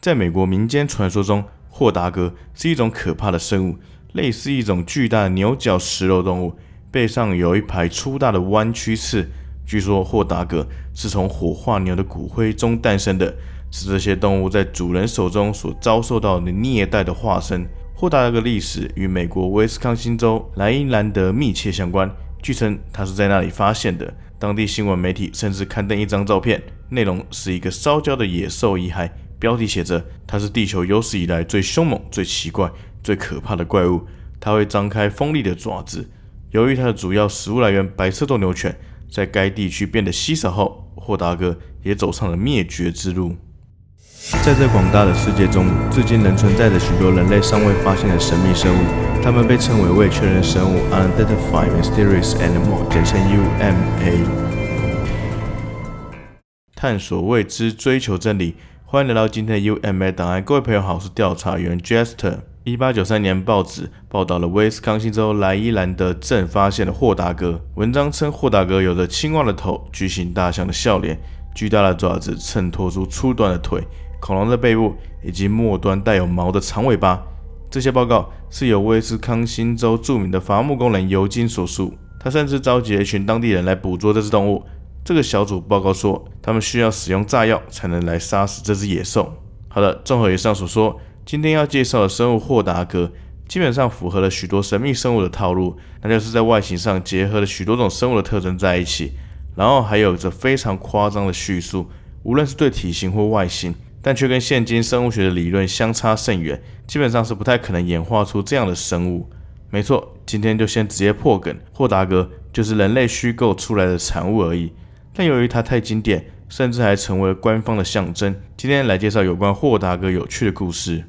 在美国民间传说中，霍达格是一种可怕的生物，类似一种巨大的牛角食肉动物，背上有一排粗大的弯曲刺。据说霍达格是从火化牛的骨灰中诞生的，是这些动物在主人手中所遭受到的虐待的化身。霍达格历史与美国威斯康星州莱茵兰德密切相关，据称它是在那里发现的。当地新闻媒体甚至刊登一张照片，内容是一个烧焦的野兽遗骸，标题写着它是地球有史以来最凶猛、最奇怪、最可怕的怪物。它会张开锋利的爪子。由于它的主要食物来源白色斗牛犬在该地区变得稀少后，霍达格也走上了灭绝之路。在这广大的世界中，至今仍存在着许多人类尚未发现的神秘生物，它们被称为未确认生物 （Unidentified Mysterious Animal）， 简称 UMA。探索未知，追求真理。欢迎来到今天的 UMA 档案，各位朋友好，我是调查员 Jester。1893年报纸报道了威斯康星州莱伊兰德镇发现的霍达格。文章称，霍达格有着青蛙的头、巨型大象的笑脸、巨大的爪子衬托出粗短的腿、恐龙的背部以及末端带有毛的长尾巴。这些报告是由威斯康星州著名的伐木工人尤金所述。他甚至召集了一群当地人来捕捉这只动物。这个小组报告说，他们需要使用炸药才能来杀死这只野兽。好的，综合以上所说，今天要介绍的生物霍达格基本上符合了许多神秘生物的套路，那就是在外形上结合了许多种生物的特征在一起，然后还有着非常夸张的叙述，无论是对体型或外形，但却跟现今生物学的理论相差甚远，基本上是不太可能演化出这样的生物。没错，今天就先直接破梗，霍达格就是人类虚构出来的产物而已。但由于它太经典，甚至还成为了官方的象征，今天来介绍有关霍达格有趣的故事。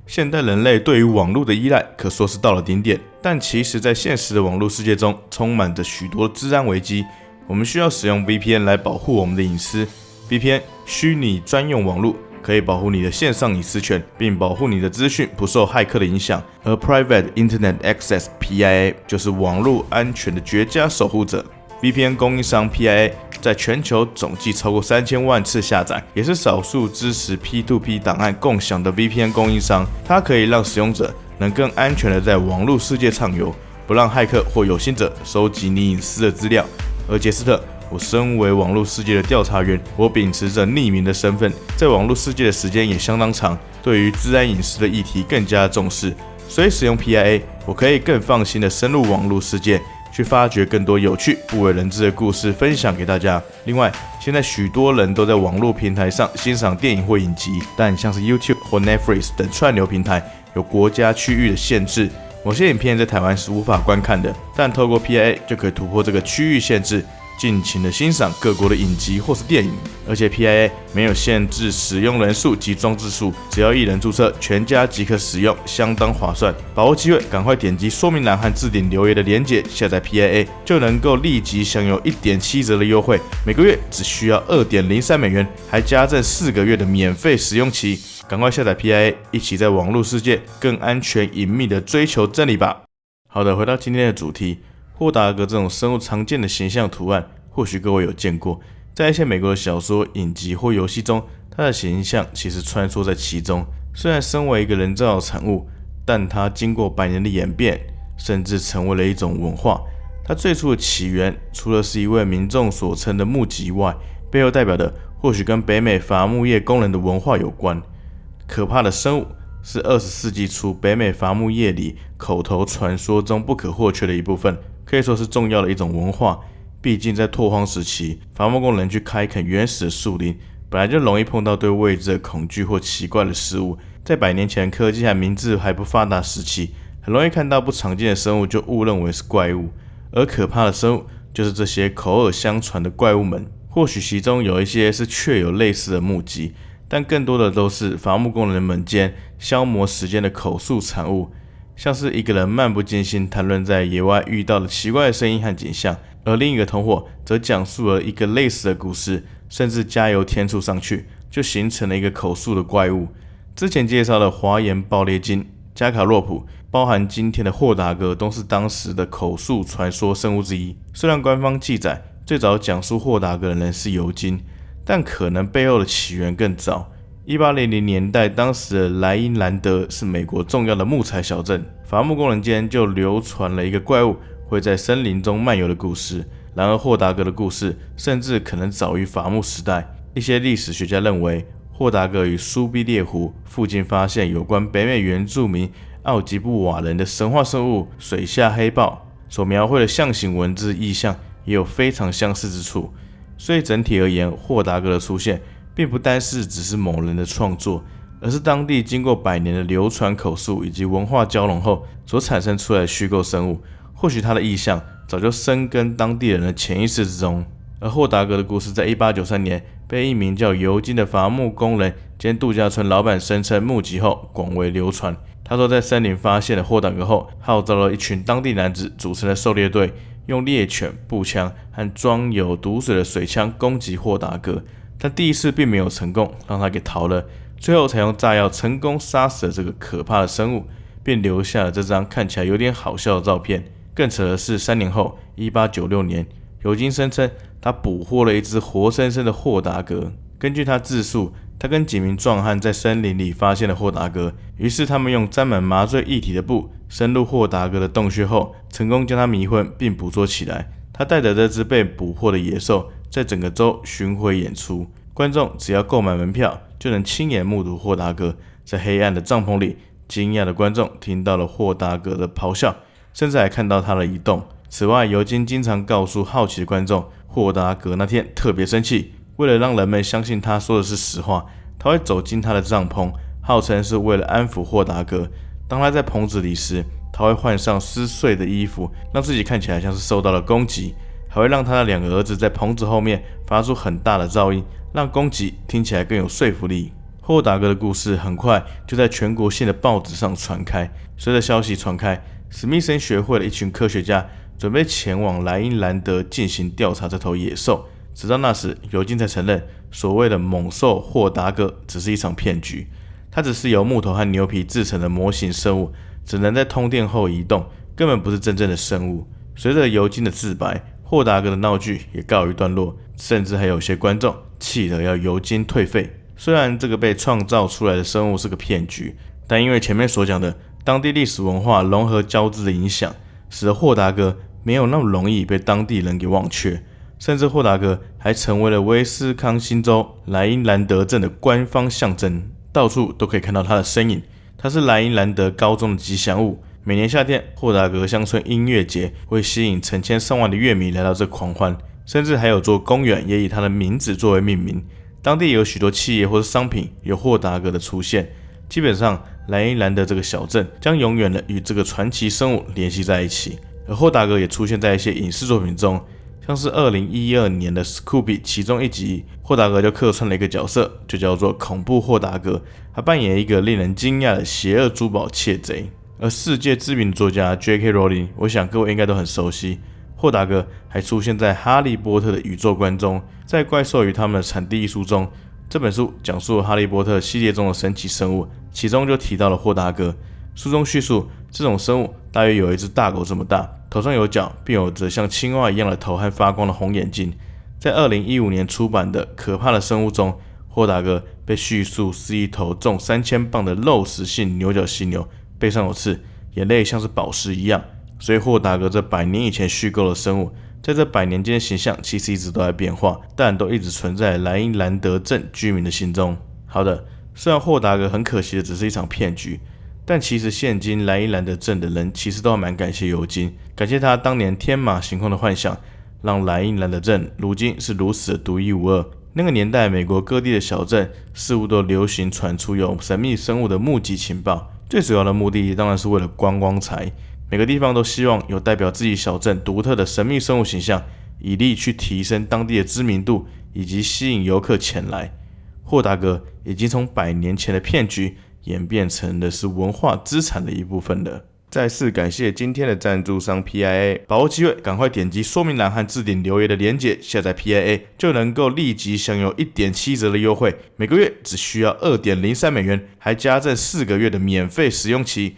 现代人类对于网络的依赖可说是到了顶点，但其实在现实的网络世界中充满着许多治安危机，我们需要使用 VPN 来保护我们的隐私。VPN 虚拟专用网络可以保护你的线上隐私权，并保护你的资讯不受骇客的影响。而 Private Internet Access PIA 就是网络安全的绝佳守护者。VPN 供应商 PIA 在全球总计超过3000万次下载，也是少数支持 P2P 档案共享的 VPN 供应商。它可以让使用者能更安全地在网络世界畅游，不让骇客或有心者收集你隐私的资料。而杰斯特，我身为网络世界的调查员，我秉持着匿名的身份，在网络世界的时间也相当长，对于治安隐私的议题更加重视。所以使用 PIA， 我可以更放心地深入网络世界，去发掘更多有趣不为人知的故事分享给大家。另外，现在许多人都在网络平台上欣赏电影或影集，但像是 YouTube 或 Netflix 等串流平台有国家区域的限制，某些影片在台湾是无法观看的，但透过 PIA 就可以突破这个区域限制，尽情的欣赏各国的影集或是电影。而且 PIA 没有限制使用人数及装置数，只要1人注册，全家即可使用，相当划算。把握机会，赶快点击说明栏和置顶留言的连结，下载 PIA 就能够立即享有 1.7 折的优惠，每个月只需要2.03美元，还加赠4个月的免费使用期。赶快下载 PIA， 一起在网络世界更安全隐秘的追求真理吧。好的，回到今天的主题，霍达格这种生物常见的形象图案，或许各位有见过，在一些美国的小说、影集或游戏中，它的形象其实穿梭在其中。虽然身为一个人造的产物，但它经过100年的演变，甚至成为了一种文化。它最初的起源，除了是一位民众所称的目击外，背后代表的或许跟北美伐木业工人的文化有关。可怕的生物是20世纪初北美伐木业里口头传说中不可或缺的一部分，可以说是重要的一种文化。毕竟在拓荒时期，伐木工人去开垦原始的树林，本来就容易碰到对未知的恐惧或奇怪的事物。在100年前科技和民智还不发达时期，很容易看到不常见的生物就误认为是怪物。而可怕的生物就是这些口耳相传的怪物们。或许其中有一些是确有类似的目击，但更多的都是伐木工人们间消磨时间的口述产物，像是一个人漫不经心谈论在野外遇到的奇怪的声音和景象，而另一个同伙则讲述了一个类似的故事，甚至加油添醋上去，就形成了一个口述的怪物。之前介绍的华岩爆裂鲸、加卡洛普，包含今天的霍达格，都是当时的口述传说生物之一。虽然官方记载最早讲述霍达格的人是尤金，但可能背后的起源更早。1800年代，当时的莱茵兰德是美国重要的木材小镇，伐木工人间就流传了一个怪物会在森林中漫游的故事。然而霍达格的故事甚至可能早于伐木时代。一些历史学家认为，霍达格与苏必列湖附近发现有关北美原住民奥吉布瓦人的神话生物水下黑豹所描绘的象形文字意象也有非常相似之处。所以整体而言，霍达格的出现并不单是只是某人的创作，而是当地经过百年的流传口述以及文化交融后所产生出来的虚构生物。或许他的意象早就深耕当地人的潜意识之中。而霍达格的故事在1893年被一名叫尤金的伐木工人兼度假村老板声称目击后广为流传。他说在森林发现了霍达格后，号召了一群当地男子组成的狩猎队，用猎犬、步枪和装有毒水的水枪攻击霍达格，但第一次并没有成功，让他给逃了。最后才用炸药成功杀死了这个可怕的生物，并留下了这张看起来有点好笑的照片。更扯的是，3年后，1896年，尤金声称他捕获了一只活生生的霍达格。根据他自述，他跟几名壮汉在森林里发现了霍达格，于是他们用沾满麻醉液体的布深入霍达格的洞穴后，成功将他迷昏并捕捉起来。他带着这只被捕获的野兽，在整个州巡回演出，观众只要购买门票，就能亲眼目睹霍达格。在黑暗的帐篷里，惊讶的观众听到了霍达格的咆哮，甚至还看到他的移动。此外，尤金经常告诉好奇的观众，霍达格那天特别生气，为了让人们相信他说的是实话，他会走进他的帐篷，号称是为了安抚霍达格。当他在棚子里时，他会换上撕碎的衣服，让自己看起来像是受到了攻击，还会让他的2个儿子在棚子后面发出很大的噪音，让攻击听起来更有说服力。霍达格的故事很快就在全国性的报纸上传开。随着消息传开，史密森学会的一群科学家准备前往莱茵兰德进行调查这头野兽。直到那时，尤金才承认，所谓的猛兽霍达格只是一场骗局，它只是由木头和牛皮制成的模型生物，只能在通电后移动，根本不是真正的生物。随着尤金的自白，霍达格的闹剧也告一段落，甚至还有些观众气得要尤金退费。虽然这个被创造出来的生物是个骗局，但因为前面所讲的当地历史文化融合交织的影响，使得霍达格没有那么容易被当地人给忘却。甚至霍达格还成为了威斯康星州莱茵兰德镇的官方象征，到处都可以看到他的身影。他是莱茵兰德高中的吉祥物。每年夏天，霍达格乡村音乐节会吸引成千上万的乐迷来到这狂欢，甚至还有座公园也以他的名字作为命名。当地有许多企业或是商品有霍达格的出现，基本上莱茵兰德这个小镇将永远的与这个传奇生物联系在一起。而霍达格也出现在一些影视作品中，像是2012年的 Scooby 其中一集，霍达格就客串了一个角色，就叫做恐怖霍达格，他扮演一个令人惊讶的邪恶珠宝窃贼。而世界知名作家 J.K. Rowling， 我想各位应该都很熟悉，霍达格还出现在哈利波特的宇宙观中。在怪兽与他们的产地一书中，这本书讲述了哈利波特系列中的神奇生物，其中就提到了霍达格。书中叙述，这种生物大约有一只大狗这么大，头上有角，并有着像青蛙一样的头和发光的红眼睛。在2015年出版的《可怕的生物》中，霍达格被叙述是一头重3000磅的肉食性牛角犀牛，背上有刺，眼泪像是宝石一样。所以霍达格这100年以前虚构的生物，在这100年间的形象其实一直都在变化，但都一直存在莱茵兰德镇居民的心中。好的，虽然霍达格很可惜的只是一场骗局，但其实现今莱茵兰德镇的人其实都还蛮感谢尤金，感谢他当年天马行空的幻想，让莱茵兰德镇如今是如此的独一无二。那个年代，美国各地的小镇似乎都流行传出有神秘生物的目击情报，最主要的目的当然是为了观光财。每个地方都希望有代表自己小镇独特的神秘生物形象，以利去提升当地的知名度以及吸引游客前来。霍达格已经从100年前的骗局演变成的是文化资产的一部分了。再次感谢今天的赞助商 PIA， 把握机会赶快点击说明栏和置顶留言的连结，下载 PIA 就能够立即享有 1.7 折的优惠，每个月只需要 $2.03，还加赠4个月的免费使用期。